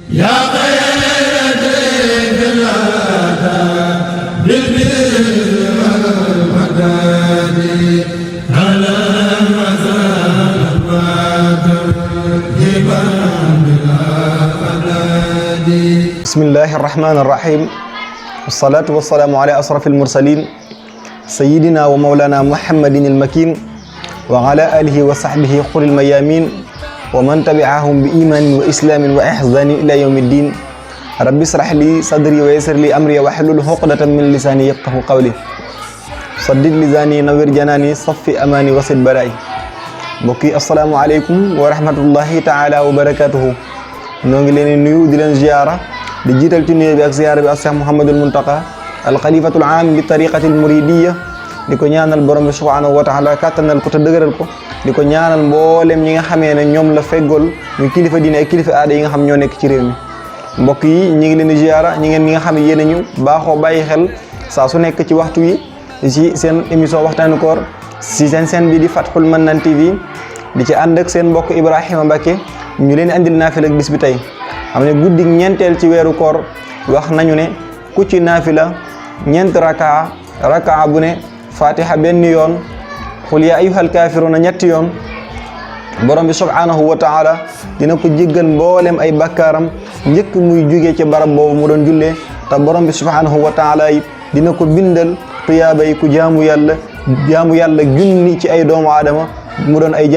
يا خير ضيف الأتى بالبر والمداد على المزال والترهيب بلا فناد. بسم الله الرحمن الرحيم والصلاة والسلام على أشرف المرسلين سيدنا ومولانا محمد المكين وعلى آله وصحبه خير الميامين ومن تبعهم بإيمان وإسلام وإحسان إلى يوم الدين. رب اشرح لي صدري ويسر لي أمري واحلل عقدة من لساني يفقهوا قولي سدد لساني نوّر جناني صفي أماني وسد برائي. mbokki asalaamaaleykum wa rahmatullahi taala wa barakatuhu. ñoo ngi leen di nuyu di leen ziyaara di jiital ci nuyoo bi ak ziyaara bi ak Cheikh Mouhamadul Muntaqa al xalifatul aam bi tariqatil muridiyya di ko ñaanal borom bi subhanahu wa taala kàttanal ko te dëgëral ko di ko ñaanal mboolem ñi nga xamee ne ñoom la feggool ñu kilifa diine ak kilifa aada yi nga xam ñoo nekk ci réew mi. mbokk yi ñi ngi leen di ziyaara ñi nga xam ne yéen a ñu baaxoo bàyyi xel saa su nekk ci waxtu wi ci seen émission waxtaanu koor si seen bi di Fathul Mannan TV di ci ànd ak seen mbokk Ibrahima Mbacke ñu leen andil naafila ak bis bi tey xam ne guddi ñeenteel ci weeru koor wax nañu ne ku ci naafila ñeent rakaa bu ne fatiha benn yoon xul yaa ayyuhal kaafiruuna ñetti yoon borom bi subhanahu wa taala dina ko jéggal mboolem ay bakkaaram njëkk muy jugee ci barab boobu mu doon jullee te borom bi subhanahu wa taala it dina ko bindal tuyaabay ku jaamu yàlla junni ci ay doomu aadama mu doon ay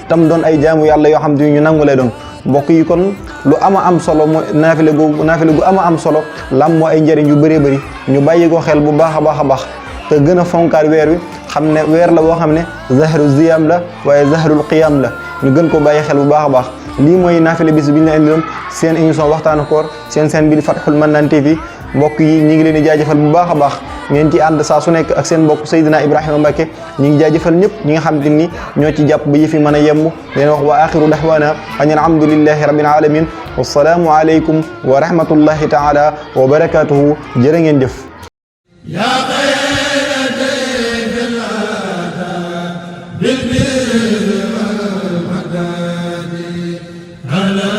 doon ay jaamu yàlla yoo xam te ñu nangu lay doon. mbokk yi kon lu ama am solo mooy naafile gu ama am solo lam moo ay njëriñ yu bëree bëri ñu bàyyi ko xel bu baax a baax te gën a fonkaat weer wi xam ne weer la boo xam ne zahru ziyam la waaye zahrul qiyam la ñu gën ko bàyyi xel bu baax a baax. lii mooy naafile bis bi ñu la indiloon seen émission waxtaanu koor seen bi di Fathul Mannan TV. mbokk yi ñi ngi leen di jaajëfal bu baax a baax ngeen ci ànd saa su nekk ak seen mbokk Seydina Ibrahima Mbacke ñi ngi jaajëfal ñëpp ñi nga xam te ni ñoo ci jàpp ba yëfi mën a yemb leen wax wa axiru dahwana an alhamdulillahi rabbil alamin wassalaamu aleykum wa rahmatullahi taala wa barakatuhu jërë ngeen jëf. بالبر والمداد على